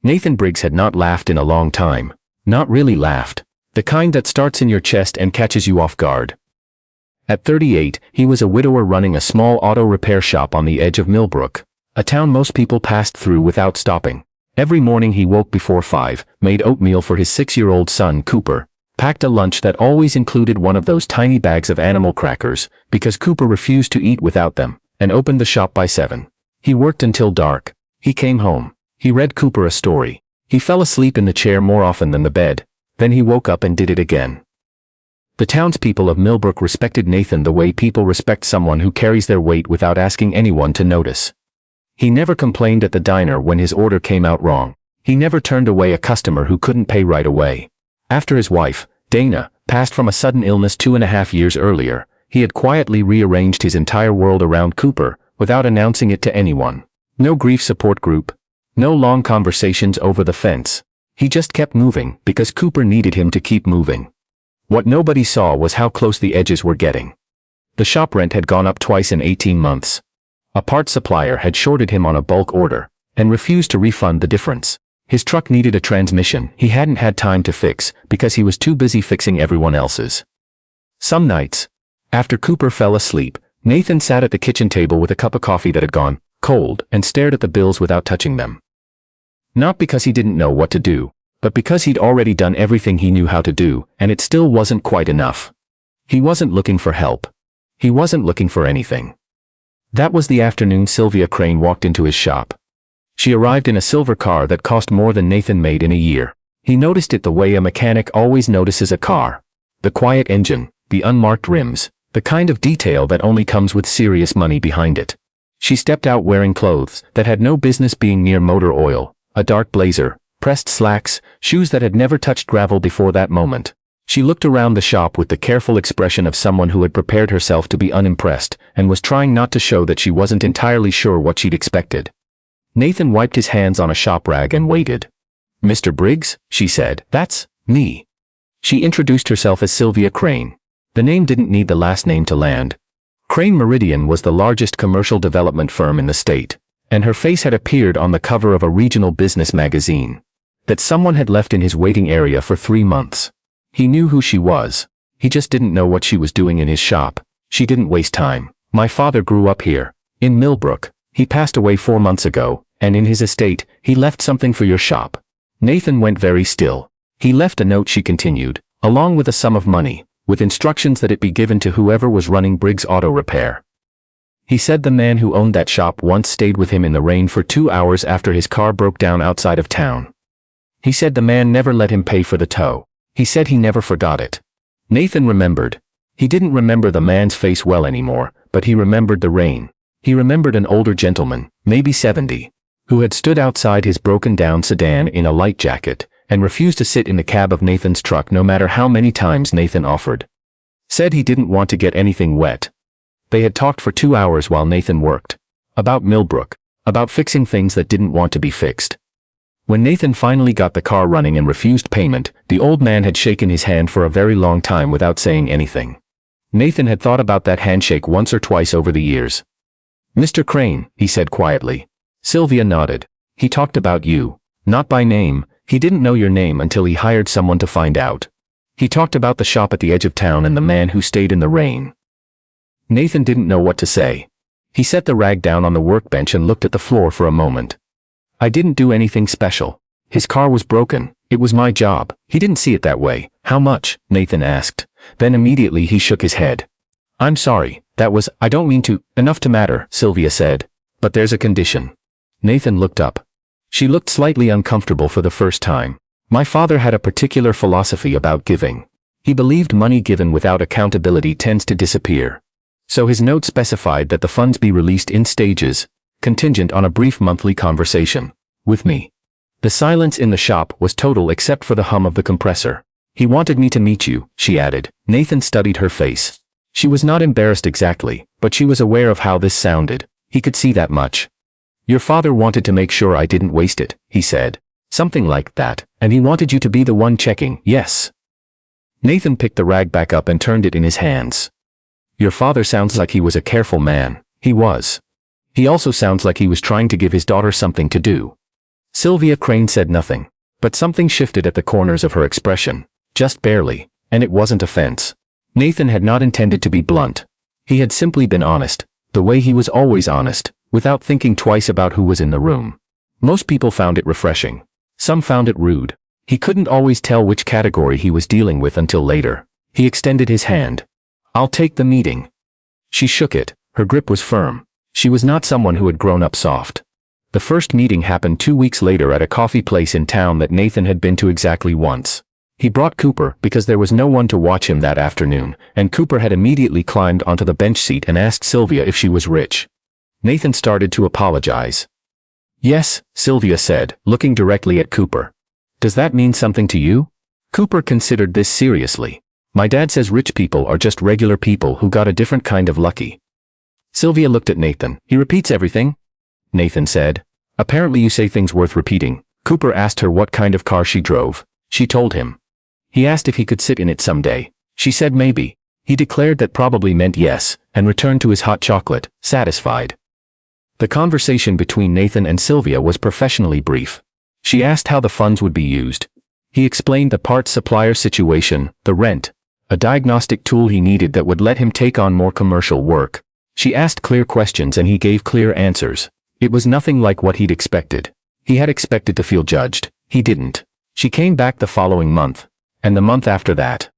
Nathan Briggs had not laughed in a long time. Not really laughed. The kind that starts in your chest and catches you off guard. At 38, he was a widower running a small auto repair shop on the edge of Millbrook, a town most people passed through without stopping. Every morning he woke before 5, made oatmeal for his 6-year-old son Cooper, packed a lunch that always included one of those tiny bags of animal crackers, because Cooper refused to eat without them, and opened the shop by 7. He worked until dark. He came home. He read Cooper a story. He fell asleep in the chair more often than the bed. Then he woke up and did it again. The townspeople of Millbrook respected Nathan the way people respect someone who carries their weight without asking anyone to notice. He never complained at the diner when his order came out wrong. He never turned away a customer who couldn't pay right away. After his wife, Dana, passed from a sudden illness 2.5 years earlier, he had quietly rearranged his entire world around Cooper, without announcing it to anyone. No grief support group. No long conversations over the fence. He just kept moving because Cooper needed him to keep moving. What nobody saw was how close the edges were getting. The shop rent had gone up twice in 18 months. A parts supplier had shorted him on a bulk order and refused to refund the difference. His truck needed a transmission he hadn't had time to fix because he was too busy fixing everyone else's. Some nights, after Cooper fell asleep, Nathan sat at the kitchen table with a cup of coffee that had gone cold and stared at the bills without touching them. Not because he didn't know what to do, but because he'd already done everything he knew how to do, and it still wasn't quite enough. He wasn't looking for help. He wasn't looking for anything. That was the afternoon Sylvia Crane walked into his shop. She arrived in a silver car that cost more than Nathan made in a year. He noticed it the way a mechanic always notices a car. The quiet engine, the unmarked rims, the kind of detail that only comes with serious money behind it. She stepped out wearing clothes that had no business being near motor oil, a dark blazer, pressed slacks, shoes that had never touched gravel before that moment. She looked around the shop with the careful expression of someone who had prepared herself to be unimpressed and was trying not to show that she wasn't entirely sure what she'd expected. Nathan wiped his hands on a shop rag and waited. "Mr. Briggs?" she said. "That's me." She introduced herself as Sylvia Crane. The name didn't need the last name to land. Crane Meridian was the largest commercial development firm in the state, and her face had appeared on the cover of a regional business magazine that someone had left in his waiting area for 3 months. He knew who she was. He just didn't know what she was doing in his shop. She didn't waste time. "My father grew up here, in Millbrook. He passed away 4 months ago, and in his estate, he left something for your shop." Nathan went very still. "He left a note," she continued, "along with a sum of money, with instructions that it be given to whoever was running Briggs Auto Repair. He said the man who owned that shop once stayed with him in the rain for 2 hours after his car broke down outside of town. He said the man never let him pay for the tow. He said he never forgot it." Nathan remembered. He didn't remember the man's face well anymore, but he remembered the rain. He remembered an older gentleman, maybe 70, who had stood outside his broken-down sedan in a light jacket and refused to sit in the cab of Nathan's truck no matter how many times Nathan offered. Said he didn't want to get anything wet. They had talked for 2 hours while Nathan worked. About Millbrook. About fixing things that didn't want to be fixed. When Nathan finally got the car running and refused payment, the old man had shaken his hand for a very long time without saying anything. Nathan had thought about that handshake once or twice over the years. "Mr. Crane," he said quietly. Sylvia nodded. "He talked about you. Not by name. He didn't know your name until he hired someone to find out. He talked about the shop at the edge of town and the man who stayed in the rain." Nathan didn't know what to say. He set the rag down on the workbench and looked at the floor for a moment. "I didn't do anything special. His car was broken. It was my job." He didn't see it that way. "How much?" Nathan asked. Then immediately he shook his head. "I'm sorry, I don't mean to, enough to matter," Sylvia said. "But there's a condition." Nathan looked up. She looked slightly uncomfortable for the first time. "My father had a particular philosophy about giving. He believed money given without accountability tends to disappear. So his note specified that the funds be released in stages, contingent on a brief monthly conversation with me." The silence in the shop was total except for the hum of the compressor. "He wanted me to meet you," she added. Nathan studied her face. She was not embarrassed exactly, but she was aware of how this sounded. He could see that much. "Your father wanted to make sure I didn't waste it," he said. "Something like that, and he wanted you to be the one checking." "Yes." Nathan picked the rag back up and turned it in his hands. "Your father sounds like he was a careful man." He was. He also sounds like he was trying to give his daughter something to do. Sylvia Crane said nothing, but something shifted at the corners of her expression, just barely, and it wasn't offense. Nathan had not intended to be blunt. He had simply been honest, the way he was always honest, without thinking twice about who was in the room. Most people found it refreshing. Some found it rude. He couldn't always tell which category he was dealing with until later. He extended his hand. "I'll take the meeting." She shook it. Her grip was firm. She was not someone who had grown up soft. The first meeting happened 2 weeks later at a coffee place in town that Nathan had been to exactly once. He brought Cooper because there was no one to watch him that afternoon, and Cooper had immediately climbed onto the bench seat and asked Sylvia if she was rich. Nathan started to apologize. "Yes," Sylvia said, looking directly at Cooper. "Does that mean something to you?" Cooper considered this seriously. "My dad says rich people are just regular people who got a different kind of lucky." Sylvia looked at Nathan. "He repeats everything?" Nathan said. "Apparently you say things worth repeating." Cooper asked her what kind of car she drove. She told him. He asked if he could sit in it someday. She said maybe. He declared that probably meant yes, and returned to his hot chocolate, satisfied. The conversation between Nathan and Sylvia was professionally brief. She asked how the funds would be used. He explained the parts supplier situation, the rent, a diagnostic tool he needed that would let him take on more commercial work. She asked clear questions and he gave clear answers. It was nothing like what he'd expected. He had expected to feel judged. He didn't. She came back the following month. And the month after that.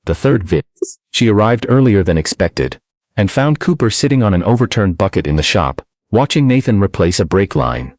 The third visit. She arrived earlier than expected. And found Cooper sitting on an overturned bucket in the shop, watching Nathan replace a brake line.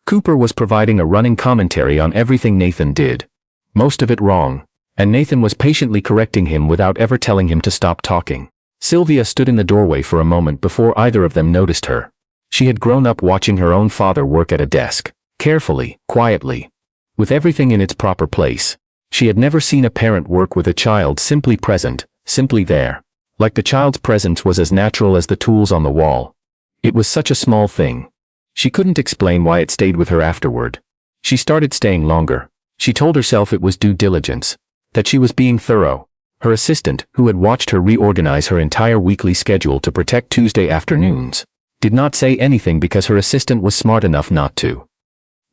Cooper was providing a running commentary on everything Nathan did. Most of it wrong. And Nathan was patiently correcting him without ever telling him to stop talking. Sylvia stood in the doorway for a moment before either of them noticed her. She had grown up watching her own father work at a desk, carefully, quietly, with everything in its proper place. She had never seen a parent work with a child simply present, simply there. Like the child's presence was as natural as the tools on the wall. It was such a small thing. She couldn't explain why it stayed with her afterward. She started staying longer. She told herself it was due diligence, that she was being thorough. Her assistant, who had watched her reorganize her entire weekly schedule to protect Tuesday afternoons, did not say anything because her assistant was smart enough not to.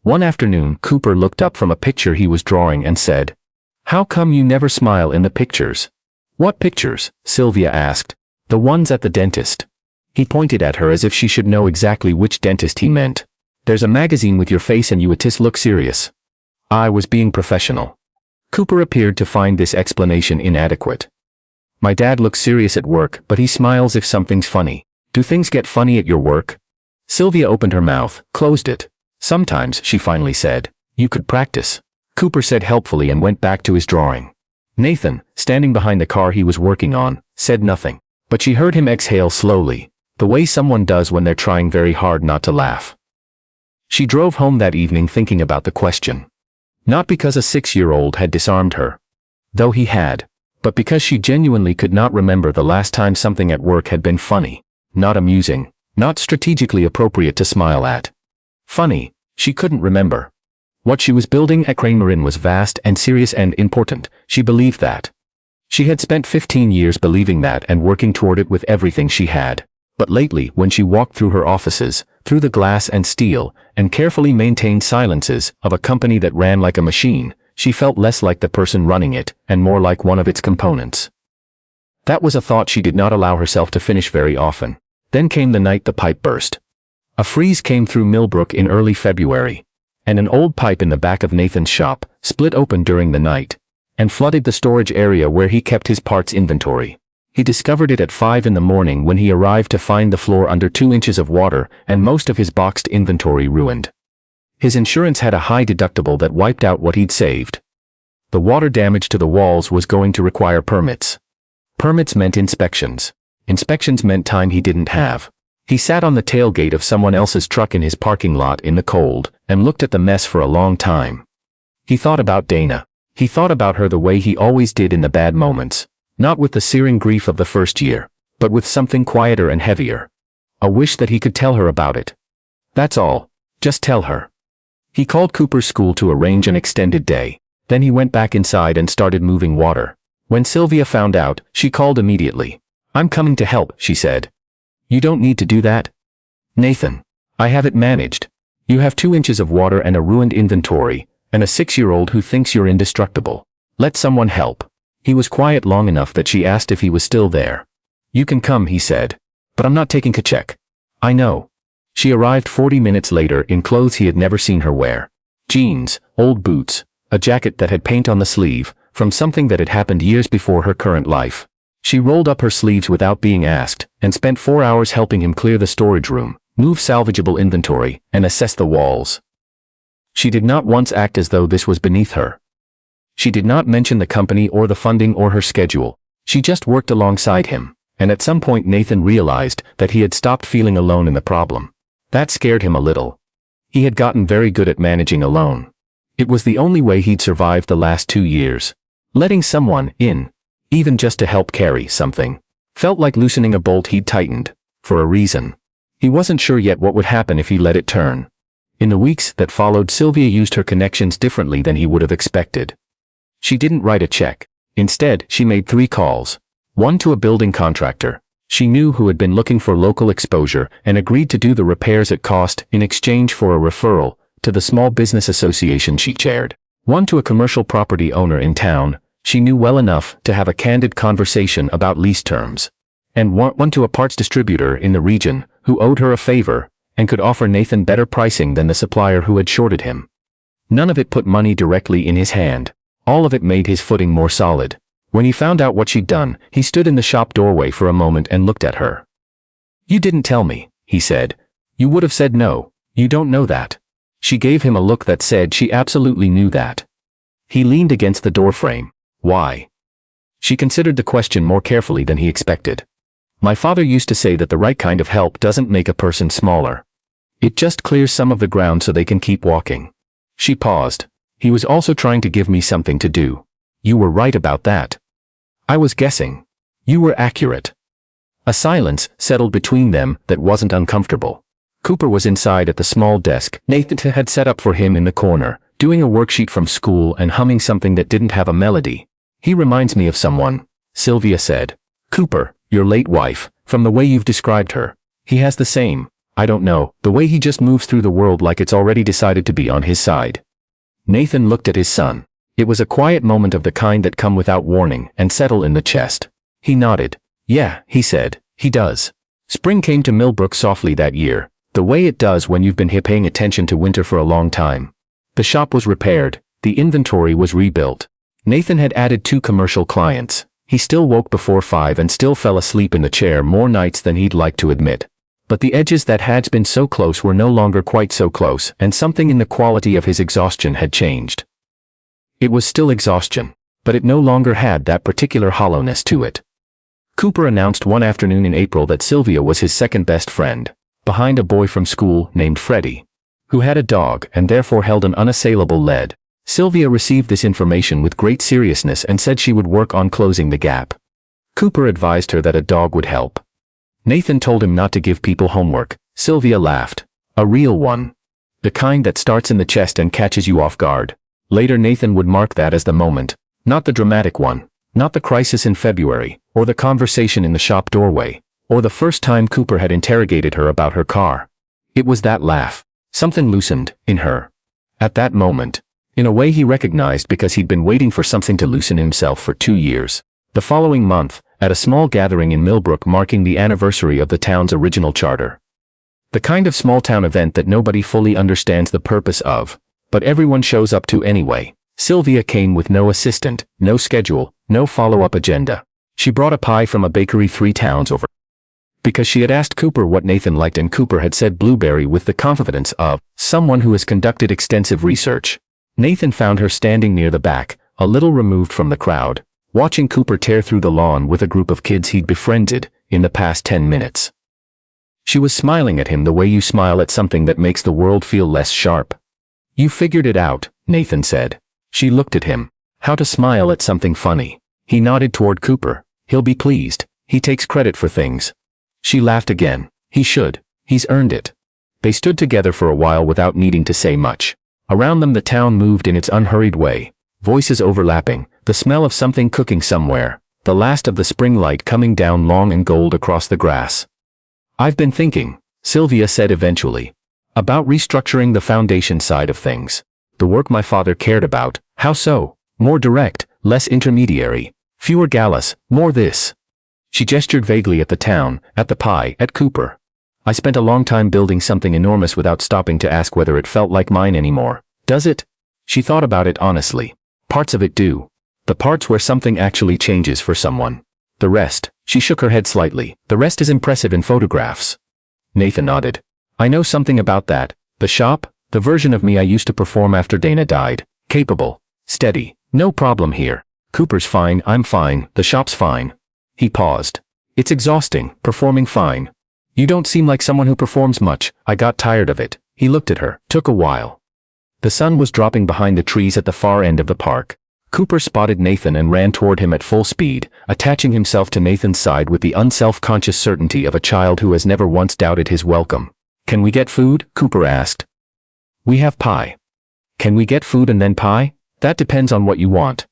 One afternoon, Cooper looked up from a picture he was drawing and said, "How come you never smile in the pictures?" "What pictures?" Sylvia asked. "The ones at the dentist." He pointed at her as if she should know exactly which dentist he meant. "There's a magazine with your face and you just look serious." I was being professional. Cooper appeared to find this explanation inadequate. "My dad looks serious at work, but he smiles if something's funny." "Do things get funny at your work?" Sylvia opened her mouth, closed it. "Sometimes," she finally said. "You could practice." Cooper said helpfully and went back to his drawing. Nathan, standing behind the car he was working on, said nothing. But she heard him exhale slowly, the way someone does when they're trying very hard not to laugh. She drove home that evening thinking about the question. Not because a 6-year-old had disarmed her, though he had, but because she genuinely could not remember the last time something at work had been funny, not amusing, not strategically appropriate to smile at. Funny, she couldn't remember. What she was building at Crane Marin was vast and serious and important. She believed that. She had spent 15 years believing that and working toward it with everything she had. But lately, when she walked through her offices, through the glass and steel, and carefully maintained silences of a company that ran like a machine, she felt less like the person running it and more like one of its components. That was a thought she did not allow herself to finish very often. Then came the night the pipe burst. A freeze came through Millbrook in early February, and an old pipe in the back of Nathan's shop split open during the night and flooded the storage area where he kept his parts inventory. He discovered it at 5 in the morning when he arrived to find the floor under 2 inches of water and most of his boxed inventory ruined. His insurance had a high deductible that wiped out what he'd saved. The water damage to the walls was going to require permits. Permits meant inspections. Inspections meant time he didn't have. He sat on the tailgate of someone else's truck in his parking lot in the cold and looked at the mess for a long time. He thought about Dana. He thought about her the way he always did in the bad moments. Not with the searing grief of the first year, but with something quieter and heavier. A wish that he could tell her about it. That's all. Just tell her. He called Cooper's school to arrange an extended day. Then he went back inside and started moving water. When Sylvia found out, she called immediately. "I'm coming to help," she said. "You don't need to do that, Nathan. I have it managed. You have 2 inches of water and a ruined inventory, and a 6-year-old who thinks you're indestructible. Let someone help." He was quiet long enough that she asked if he was still there. "You can come," he said. "But I'm not taking a check." "I know." She arrived 40 minutes later in clothes he had never seen her wear. Jeans, old boots, a jacket that had paint on the sleeve, from something that had happened years before her current life. She rolled up her sleeves without being asked, and spent 4 hours helping him clear the storage room, move salvageable inventory, and assess the walls. She did not once act as though this was beneath her. She did not mention the company or the funding or her schedule. She just worked alongside him, and at some point Nathan realized that he had stopped feeling alone in the problem. That scared him a little. He had gotten very good at managing alone. It was the only way he'd survived the last 2 years. Letting someone in, even just to help carry something, felt like loosening a bolt he'd tightened, for a reason. He wasn't sure yet what would happen if he let it turn. In the weeks that followed, Sylvia used her connections differently than he would have expected. She didn't write a check. Instead, she made 3 calls. One to a building contractor she knew who had been looking for local exposure and agreed to do the repairs at cost in exchange for a referral to the small business association she chaired. One to a commercial property owner in town she knew well enough to have a candid conversation about lease terms. And one to a parts distributor in the region who owed her a favor and could offer Nathan better pricing than the supplier who had shorted him. None of it put money directly in his hand. All of it made his footing more solid. When he found out what she'd done, he stood in the shop doorway for a moment and looked at her. "You didn't tell me," he said. "You would have said no. You don't know that." She gave him a look that said she absolutely knew that. He leaned against the doorframe. "Why?" She considered the question more carefully than he expected. "My father used to say that the right kind of help doesn't make a person smaller. It just clears some of the ground so they can keep walking." She paused. "He was also trying to give me something to do." "You were right about that." "I was guessing." "You were accurate." A silence settled between them that wasn't uncomfortable. Cooper was inside at the small desk Nathan had set up for him in the corner, doing a worksheet from school and humming something that didn't have a melody. "He reminds me of someone," Sylvia said. "Cooper, your late wife, from the way you've described her. He has the same, I don't know, the way he just moves through the world like it's already decided to be on his side." Nathan looked at his son. It was a quiet moment of the kind that come without warning and settle in the chest. He nodded. "Yeah," he said, "he does." Spring came to Millbrook softly that year, the way it does when you've been paying attention to winter for a long time. The shop was repaired, the inventory was rebuilt. Nathan had added 2 commercial clients. He still woke before 5 and still fell asleep in the chair more nights than he'd like to admit. But the edges that had been so close were no longer quite so close, and something in the quality of his exhaustion had changed. It was still exhaustion, but it no longer had that particular hollowness to it. Cooper announced one afternoon in April that Sylvia was his second best friend, behind a boy from school named Freddie, who had a dog and therefore held an unassailable lead. Sylvia received this information with great seriousness and said she would work on closing the gap. Cooper advised her that a dog would help. Nathan told him not to give people homework. Sylvia laughed. "A real one. The kind that starts in the chest and catches you off guard." Later Nathan would mark that as the moment, not the dramatic one, not the crisis in February, or the conversation in the shop doorway, or the first time Cooper had interrogated her about her car. It was that laugh. Something loosened in her. At that moment. In a way he recognized because he'd been waiting for something to loosen himself for 2 years. The following month, at a small gathering in Millbrook marking the anniversary of the town's original charter. The kind of small-town event that nobody fully understands the purpose of, but everyone shows up to anyway. Sylvia came with no assistant, no schedule, no follow-up agenda. She brought a pie from a bakery 3 towns over. Because she had asked Cooper what Nathan liked and Cooper had said blueberry with the confidence of someone who has conducted extensive research. Nathan found her standing near the back, a little removed from the crowd, watching Cooper tear through the lawn with a group of kids he'd befriended in the past 10 minutes. She was smiling at him the way you smile at something that makes the world feel less sharp. "You figured it out," Nathan said. She looked at him. How to smile at something funny. He nodded toward Cooper. "He'll be pleased. He takes credit for things." She laughed again. "He should. He's earned it." They stood together for a while without needing to say much. Around them the town moved in its unhurried way, voices overlapping, the smell of something cooking somewhere, the last of the spring light coming down long and gold across the grass. "I've been thinking," Sylvia said eventually, About restructuring the foundation side of things. The work my father cared about. How so? More direct, less intermediary. Fewer galas, more this. She gestured vaguely at the town, at the pie, at Cooper. I spent a long time building something enormous without stopping to ask whether it felt like mine anymore. Does it? She thought about it honestly. Parts of it do. The parts where something actually changes for someone. The rest, she shook her head slightly, the rest is impressive in photographs. Nathan nodded. I know something about that. The shop, the version of me I used to perform after Dana died. Capable. Steady. No problem here. Cooper's fine, I'm fine, the shop's fine. He paused. It's exhausting, performing fine. You don't seem like someone who performs much. I got tired of it. He looked at her. Took a while. The sun was dropping behind the trees at the far end of the park. Cooper spotted Nathan and ran toward him at full speed, attaching himself to Nathan's side with the unself-conscious certainty of a child who has never once doubted his welcome. Can we get food? Cooper asked. We have pie. Can we get food and then pie? That depends on what you want.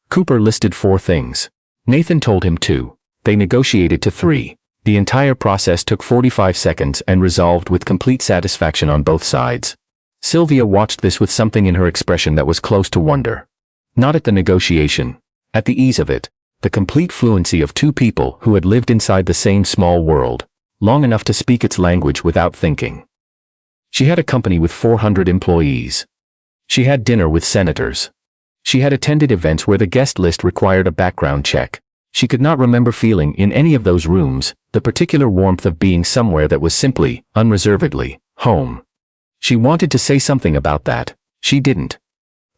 Cooper listed 4 things. Nathan told him 2. They negotiated to 3. The entire process took 45 seconds and resolved with complete satisfaction on both sides. Sylvia watched this with something in her expression that was close to wonder. Not at the negotiation. At the ease of it. The complete fluency of 2 people who had lived inside the same small world, long enough to speak its language without thinking. She had a company with 400 employees. She had dinner with senators. She had attended events where the guest list required a background check. She could not remember feeling in any of those rooms the particular warmth of being somewhere that was simply, unreservedly, home. She wanted to say something about that. She didn't.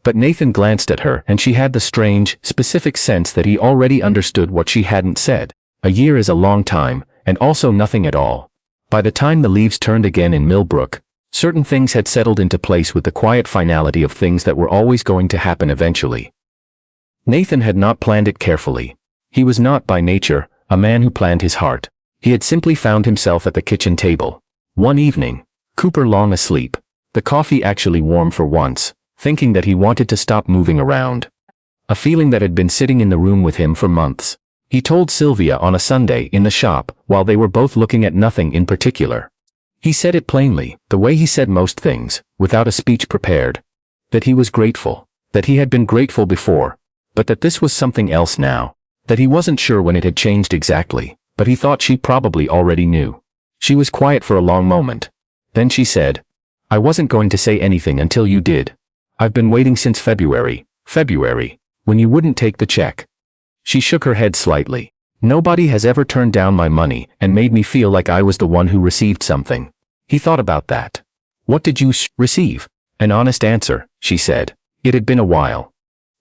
But Nathan glanced at her and she had the strange, specific sense that he already understood what she hadn't said. A year is a long time, and also nothing at all. By the time the leaves turned again in Millbrook, certain things had settled into place with the quiet finality of things that were always going to happen eventually. Nathan had not planned it carefully. He was not by nature a man who planned his heart. He had simply found himself at the kitchen table. One evening, Cooper long asleep, the coffee actually warm for once, thinking that he wanted to stop moving around. A feeling that had been sitting in the room with him for months. He told Sylvia on a Sunday in the shop while they were both looking at nothing in particular. He said it plainly, the way he said most things, without a speech prepared. That he was grateful. That he had been grateful before. But that this was something else now. That he wasn't sure when it had changed exactly, but he thought she probably already knew. She was quiet for a long moment. Then she said, I wasn't going to say anything until you did. I've been waiting since February, when you wouldn't take the check. She shook her head slightly. Nobody has ever turned down my money and made me feel like I was the one who received something. He thought about that. What did you receive? An honest answer, she said. It had been a while.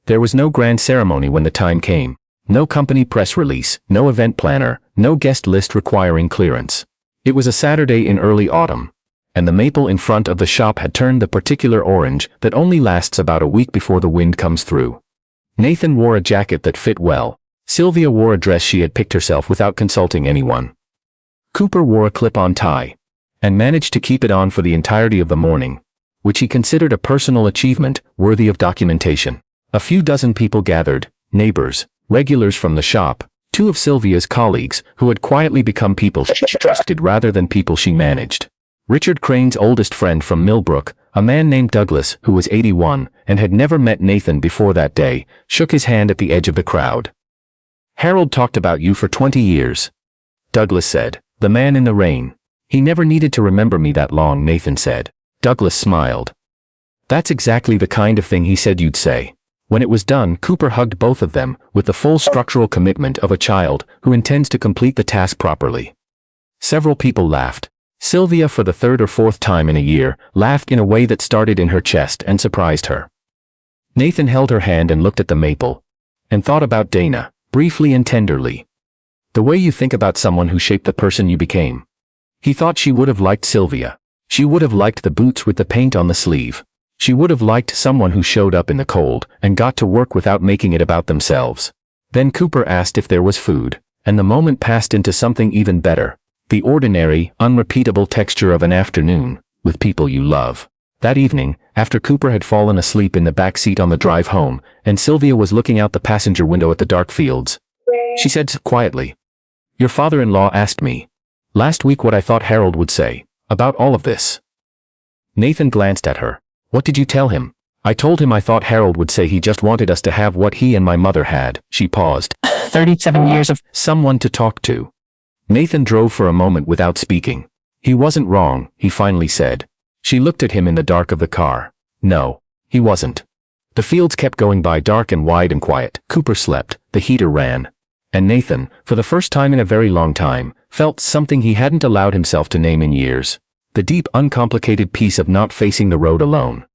There was no grand ceremony when the time came. No company press release, no event planner, no guest list requiring clearance. It was a Saturday in early autumn, and the maple in front of the shop had turned the particular orange that only lasts about a week before the wind comes through. Nathan wore a jacket that fit well. Sylvia wore a dress she had picked herself without consulting anyone. Cooper wore a clip-on tie, and managed to keep it on for the entirety of the morning, which he considered a personal achievement worthy of documentation. A few dozen people gathered, neighbors, regulars from the shop, 2 of Sylvia's colleagues who had quietly become people she trusted rather than people she managed. Richard Crane's oldest friend from Millbrook, a man named Douglas who was 81 and had never met Nathan before that day, shook his hand at the edge of the crowd. Harold talked about you for 20 years. Douglas said. The man in the rain. He never needed to remember me that long, Nathan said. Douglas smiled. That's exactly the kind of thing he said you'd say. When it was done, Cooper hugged both of them with the full structural commitment of a child who intends to complete the task properly. Several people laughed. Sylvia, for the 3rd or 4th time in a year, laughed in a way that started in her chest and surprised her. Nathan held her hand and looked at the maple, and thought about Dana, briefly and tenderly. The way you think about someone who shaped the person you became. He thought she would have liked Sylvia. She would have liked the boots with the paint on the sleeve. She would have liked someone who showed up in the cold and got to work without making it about themselves. Then Cooper asked if there was food, and the moment passed into something even better. The ordinary, unrepeatable texture of an afternoon, with people you love. That evening, after Cooper had fallen asleep in the back seat on the drive home, and Sylvia was looking out the passenger window at the dark fields, she said quietly, Your father-in-law asked me last week what I thought Harold would say about all of this. Nathan glanced at her. What did you tell him? I told him I thought Harold would say he just wanted us to have what he and my mother had. She paused. 37 years of someone to talk to. Nathan drove for a moment without speaking. He wasn't wrong, he finally said. She looked at him in the dark of the car. No, he wasn't. The fields kept going by, dark and wide and quiet. Cooper slept, the heater ran. And Nathan, for the first time in a very long time, felt something he hadn't allowed himself to name in years. The deep, uncomplicated peace of not facing the road alone.